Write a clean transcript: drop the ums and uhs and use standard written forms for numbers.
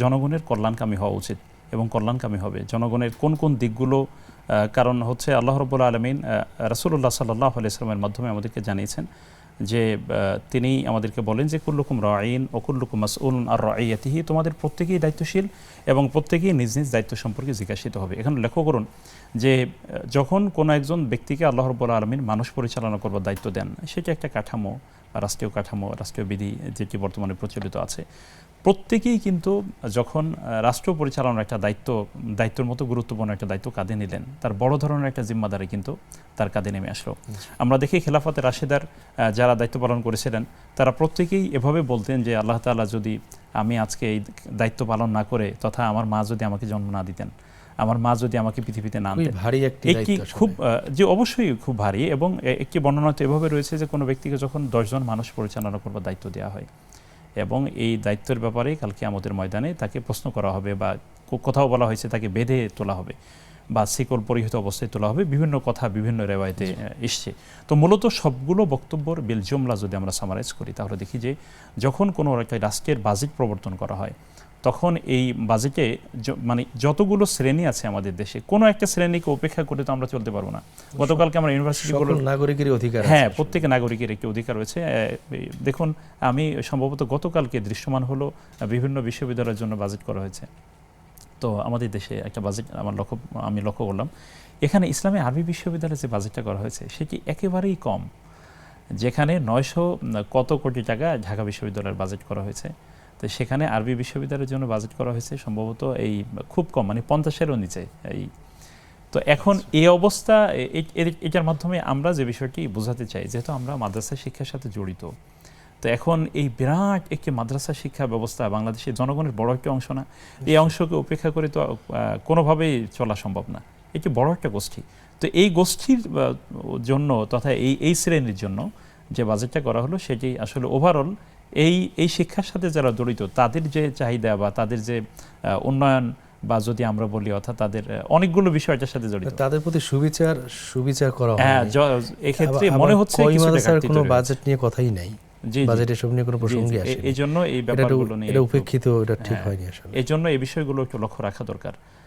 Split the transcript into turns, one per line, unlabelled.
জনগণের কল্যাণকামী হওয়া উচিত এবং কল্যাণকামী হবে। জনগণের কোন কোন দিকগুলো, কারণ হচ্ছে আল্লাহ রাব্বুল আলামিন রাসূলুল্লাহ সাল্লাল্লাহু আলাইহি ওয়াসাল্লামের মাধ্যমে আমাদেরকে জানিয়েছেন যে তিনি আমাদেরকে বলেন যে কুল্লুকুম রাঈন ওয়া কুল্লুকুম মাসউলুন আর রাইয়াতিহি, তোমাদের প্রত্যেকেই দায়িত্বশীল এবং প্রত্যেকেই নিজ নিজ দায়িত্ব সম্পর্কে জিজ্ঞাসিত হবে। এখানে লক্ষ্য করুন যে যখন কোনো একজন ব্যক্তিকে আল্লাহ রাব্বুল আলামিন মানুষ পরিচালনা করবার দায়িত্ব দেন, সেটা একটা কাঠামো, রাষ্ট্রীয় কাঠামো, রাষ্ট্রীয় বিধি যেটি বর্তমানে প্রচলিত আছে। প্রত্যেকেই কিন্তু যখন রাষ্ট্র পরিচালনার একটা দায়িত্বের মতো গুরুত্বপূর্ণ একটা দায়িত্ব কাঁধে নিলেন, তার বড় ধরনের একটা জিম্মাদারি কিন্তু তার কাঁধে নেমে আসলো। আমরা দেখি খেলাফতে রাশেদার যারা দায়িত্ব পালন করেছিলেন, তারা প্রত্যেকেই এভাবে বলতেন যে আল্লাহ তাআলা যদি আমি আজকে এই দায়িত্ব পালন না করে, তথা আমার মা যদি আমাকে জন্ম না দিতেন, আমার মা যদি আমাকে পৃথিবীতে না আনতেন, একটি খুব যে অবশ্যই খুব ভারী। এবং একটি বর্ণনা তো এভাবে রয়েছে যে কোনো ব্যক্তিকে যখন 10 জন মানুষ পরিচালনা করবার দায়িত্ব দেওয়া হয় এবং এই দায়িত্বের ব্যাপারে কালকে আমাদের ময়দানে তাকে প্রশ্ন করা হবে, বা কোথাও বলা হয়েছে তাকে বেঁধে তোলা হবে বা শিকল পরিহিত অবস্থায় তোলা হবে, বিভিন্ন কথা বিভিন্ন রেওয়ায়েতে এসছে। তো মূলত সবগুলো বক্তব্যর বিল জুমলা যদি আমরা সামারাইজ করি, তাহলে দেখি যে যখন কোনো একটা রাষ্ট্রের বাজেট প্রবর্তন করা হয়, তখন এই বাজেটে মানে যতগুলো শ্রেণী আছে আমাদের দেশে, কোনো একটা শ্রেণীকে উপেক্ষা করে তো আমরা চলতে পারবো না। গতকালকে আমরা ইউনিভার্সিটিগুলোর
নাগরিকের অধিকার,
হ্যাঁ, প্রত্যেক নাগরিকের একটি অধিকার রয়েছে। দেখুন, আমি সম্ভবত গতকালকে দৃশ্যমান হলো বিভিন্ন বিশ্ববিদ্যালয়ের জন্য বাজেট করা হয়েছে। তো আমাদের দেশে একটা বাজেট আমি লক্ষ্য করলাম, এখানে ইসলামী আরবি বিশ্ববিদ্যালয়ে যে বাজেটটা করা হয়েছে সেটি একেবারেই কম। যেখানে 900 কত কোটি টাকা ঢাকা বিশ্ববিদ্যালয়ের বাজেট করা হয়েছে, তো সেখানে আরবি বিশ্ববিদ্যালয়ের জন্য বাজেট করা হয়েছে সম্ভবত এই খুব কম, মানে 50-এরও নিচে। তো এখন এই অবস্থা, এটার মাধ্যমে আমরা যে বিষয়টি বোঝাতে চাই, যেহেতু আমরা মাদ্রাসা শিক্ষার সাথে জড়িত, তো এখন এই বিরাট একটি মাদ্রাসা শিক্ষা ব্যবস্থা বাংলাদেশের জনগণের বড় একটি অংশ না, এই অংশকে উপেক্ষা করে তো কোনোভাবেই চলা সম্ভব না। এটি বড় একটা গোষ্ঠী। তো এই গোষ্ঠীর জন্য তথা এই শ্রেণীর জন্য যে বাজেটটা করা হলো, সেটি আসলে ওভারঅল এই শিক্ষার সাথে যারা জড়িত তাদের যে চাহিদা বা তাদের যে উন্নয়ন, বা যদি আমরা বলি অর্থাৎ তাদের অনেকগুলো বিষয় এটার সাথে জড়িত,
তাদের প্রতি সুবিচার করা হয়।
হ্যাঁ, এক্ষেত্রে মনে হচ্ছে
কোনো বাজেট নিয়ে কথাই নাই, বাজেটে সব নিয়ে কোনো প্রসঙ্গই আসে না।
এই জন্য এই ব্যাপারগুলো নিয়ে
এটা উপেক্ষিত, এটা ঠিক হয়নি আসলে।
এই জন্য এই বিষয়গুলো একটু লক্ষ্য রাখা দরকার।